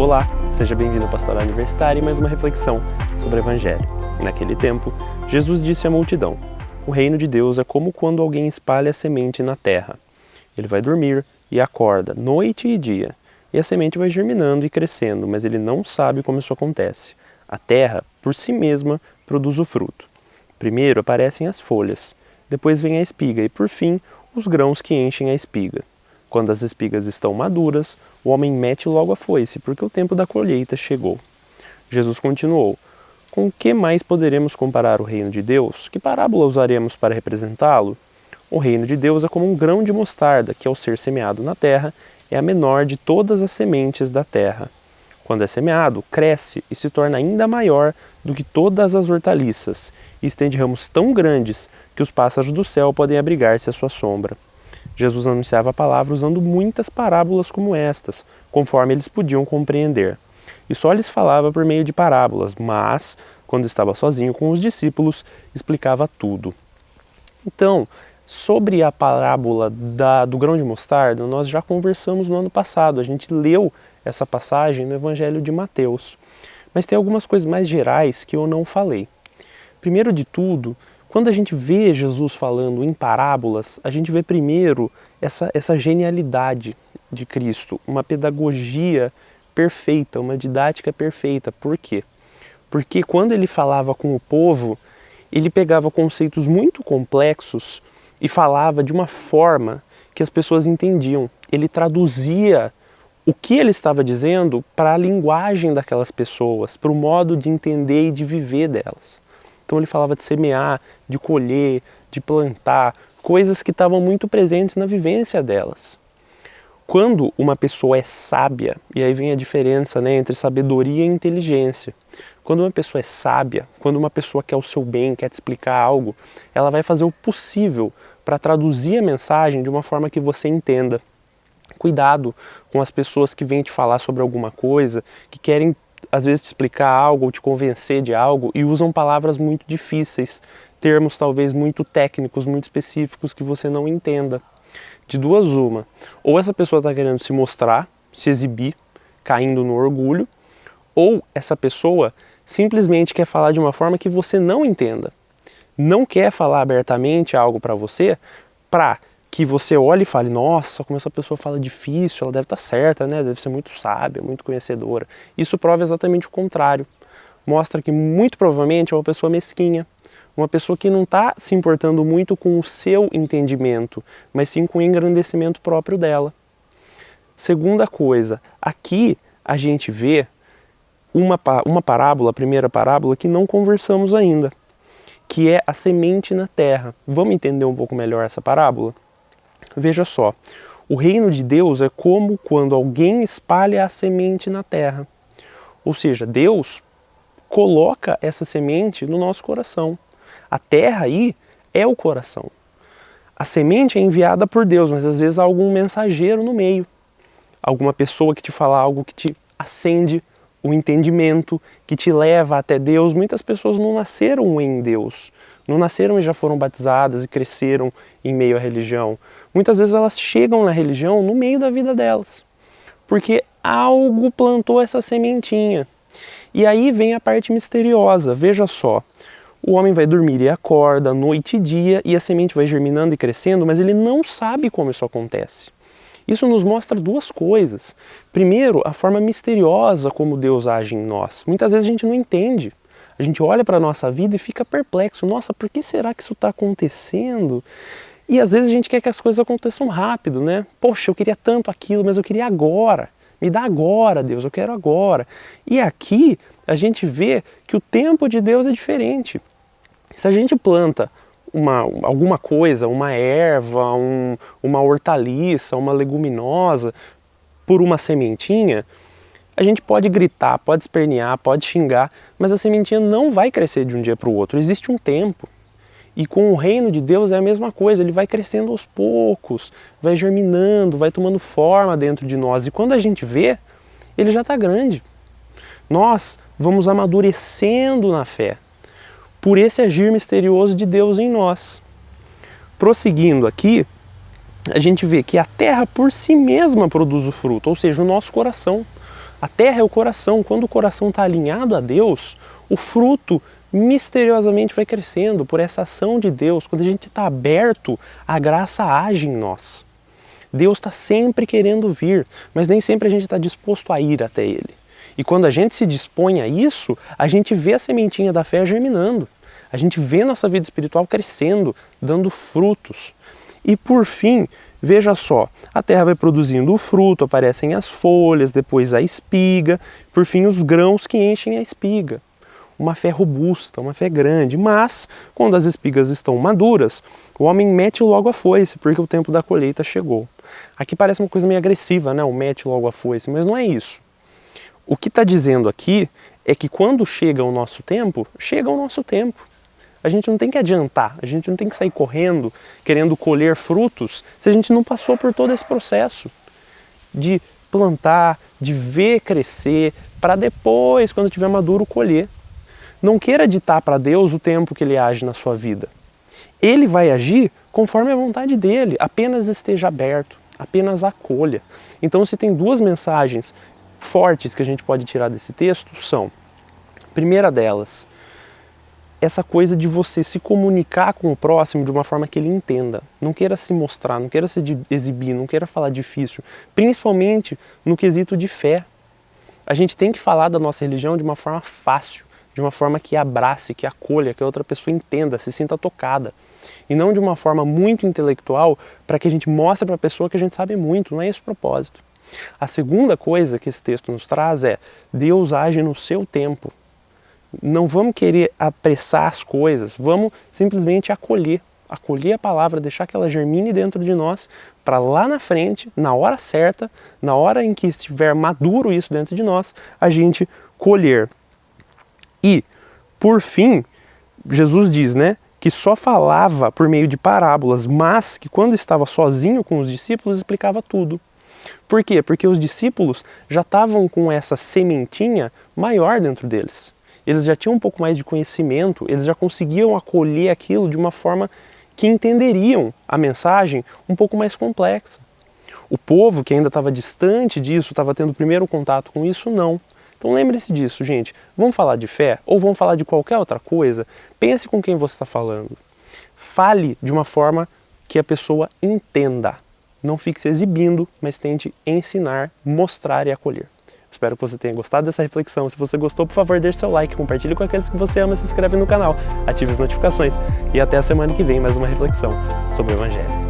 Olá, seja bem-vindo ao Pastoral Universitário e mais uma reflexão sobre o Evangelho. Naquele tempo, Jesus disse à multidão: o reino de Deus é como quando alguém espalha a semente na terra. Ele vai dormir e acorda noite e dia, e a semente vai germinando e crescendo, mas ele não sabe como isso acontece. A terra, por si mesma, produz o fruto. Primeiro aparecem as folhas, depois vem a espiga e, por fim, os grãos que enchem a espiga. Quando as espigas estão maduras, o homem mete logo a foice, porque o tempo da colheita chegou. Jesus continuou: com que mais poderemos comparar o reino de Deus? Que parábola usaremos para representá-lo? O reino de Deus é como um grão de mostarda, que ao ser semeado na terra, é a menor de todas as sementes da terra. Quando é semeado, cresce e se torna ainda maior do que todas as hortaliças, e estende ramos tão grandes que os pássaros do céu podem abrigar-se à sua sombra. Jesus anunciava a palavra usando muitas parábolas como estas, conforme eles podiam compreender. E só lhes falava por meio de parábolas, mas, quando estava sozinho com os discípulos, explicava tudo. Então, sobre a parábola do grão de mostarda, nós já conversamos no ano passado, a gente leu essa passagem no Evangelho de Mateus. Mas tem algumas coisas mais gerais que eu não falei. Primeiro de tudo, quando a gente vê Jesus falando em parábolas, a gente vê primeiro essa genialidade de Cristo, uma pedagogia perfeita, uma didática perfeita. Por quê? Porque quando ele falava com o povo, ele pegava conceitos muito complexos e falava de uma forma que as pessoas entendiam. Ele traduzia o que ele estava dizendo para a linguagem daquelas pessoas, para o modo de entender e de viver delas. Então ele falava de semear, de colher, de plantar, coisas que estavam muito presentes na vivência delas. Quando uma pessoa é sábia, e aí vem a diferença, entre sabedoria e inteligência. Quando uma pessoa é sábia, quando uma pessoa quer o seu bem, quer te explicar algo, ela vai fazer o possível para traduzir a mensagem de uma forma que você entenda. Cuidado com as pessoas que vêm te falar sobre alguma coisa, que querem às vezes te explicar algo ou te convencer de algo e usam palavras muito difíceis, termos talvez muito técnicos, muito específicos que você não entenda. De duas uma, ou essa pessoa está querendo se mostrar, se exibir, caindo no orgulho, ou essa pessoa simplesmente quer falar de uma forma que você não entenda. Não quer falar abertamente algo para você, para que você olhe e fale: nossa, como essa pessoa fala difícil, ela deve estar certa, deve ser muito sábia, muito conhecedora. Isso prova exatamente o contrário. Mostra que muito provavelmente é uma pessoa mesquinha, uma pessoa que não está se importando muito com o seu entendimento, mas sim com o engrandecimento próprio dela. Segunda coisa, aqui a gente vê uma parábola, a primeira parábola, que não conversamos ainda, que é a semente na terra. Vamos entender um pouco melhor essa parábola? Veja só, o reino de Deus é como quando alguém espalha a semente na terra. Ou seja, Deus coloca essa semente no nosso coração. A terra aí é o coração. A semente é enviada por Deus, mas às vezes há algum mensageiro no meio. Alguma pessoa que te fala algo que te acende o entendimento, que te leva até Deus. Muitas pessoas não nasceram em Deus. Não nasceram e já foram batizadas e cresceram em meio à religião. Muitas vezes elas chegam na religião no meio da vida delas, porque algo plantou essa sementinha. E aí vem a parte misteriosa. Veja só, o homem vai dormir e acorda noite e dia, e a semente vai germinando e crescendo, mas ele não sabe como isso acontece. Isso nos mostra duas coisas. Primeiro, a forma misteriosa como Deus age em nós. Muitas vezes a gente não entende. A gente olha para a nossa vida e fica perplexo. Nossa, por que será que isso está acontecendo? E às vezes a gente quer que as coisas aconteçam rápido, Poxa, eu queria tanto aquilo, mas eu queria agora. Me dá agora, Deus, eu quero agora. E aqui a gente vê que o tempo de Deus é diferente. Se a gente planta alguma coisa, uma erva, uma hortaliça, uma leguminosa, por uma sementinha, a gente pode gritar, pode espernear, pode xingar, mas a sementinha não vai crescer de um dia para o outro. Existe um tempo. E com o reino de Deus é a mesma coisa, ele vai crescendo aos poucos, vai germinando, vai tomando forma dentro de nós. E quando a gente vê, ele já está grande. Nós vamos amadurecendo na fé, por esse agir misterioso de Deus em nós. Prosseguindo aqui, a gente vê que a terra por si mesma produz o fruto, ou seja, o nosso coração. A terra é o coração. Quando o coração está alinhado a Deus, o fruto misteriosamente vai crescendo por essa ação de Deus. Quando a gente está aberto, a graça age em nós. Deus está sempre querendo vir, mas nem sempre a gente está disposto a ir até Ele. E quando a gente se dispõe a isso, a gente vê a sementinha da fé germinando. A gente vê nossa vida espiritual crescendo, dando frutos. E por fim, veja só, a terra vai produzindo o fruto, aparecem as folhas, depois a espiga, por fim os grãos que enchem a espiga. Uma fé robusta, uma fé grande, mas quando as espigas estão maduras, o homem mete logo a foice, porque o tempo da colheita chegou. Aqui parece uma coisa meio agressiva, né? O mete logo a foice, mas não é isso. O que está dizendo aqui é que quando chega o nosso tempo, chega o nosso tempo. A gente não tem que adiantar, a gente não tem que sair correndo, querendo colher frutos, se a gente não passou por todo esse processo de plantar, de ver crescer, para depois, quando tiver maduro, colher. Não queira ditar para Deus o tempo que Ele age na sua vida. Ele vai agir conforme a vontade dEle, apenas esteja aberto, apenas acolha. Então, se tem duas mensagens fortes que a gente pode tirar desse texto, são, a primeira delas, essa coisa de você se comunicar com o próximo de uma forma que ele entenda. Não queira se mostrar, não queira se exibir, não queira falar difícil, principalmente no quesito de fé. A gente tem que falar da nossa religião de uma forma fácil, de uma forma que abrace, que acolha, que a outra pessoa entenda, se sinta tocada. E não de uma forma muito intelectual para que a gente mostre para a pessoa que a gente sabe muito, não é esse o propósito. A segunda coisa que esse texto nos traz é, Deus age no seu tempo. Não vamos querer apressar as coisas, vamos simplesmente acolher a palavra, deixar que ela germine dentro de nós, para lá na frente, na hora certa, na hora em que estiver maduro isso dentro de nós, a gente colher. E, por fim, Jesus diz, que só falava por meio de parábolas, mas que quando estava sozinho com os discípulos explicava tudo. Por quê? Porque os discípulos já estavam com essa sementinha maior dentro deles. Eles já tinham um pouco mais de conhecimento, eles já conseguiam acolher aquilo de uma forma que entenderiam a mensagem um pouco mais complexa. O povo que ainda estava distante disso, estava tendo o primeiro contato com isso, não. Então lembre-se disso, gente. Vamos falar de fé ou vamos falar de qualquer outra coisa? Pense com quem você está falando. Fale de uma forma que a pessoa entenda. Não fique se exibindo, mas tente ensinar, mostrar e acolher. Espero que você tenha gostado dessa reflexão. Se você gostou, por favor, deixe seu like, compartilhe com aqueles que você ama, se inscreve no canal, ative as notificações e até a semana que vem mais uma reflexão sobre o Evangelho.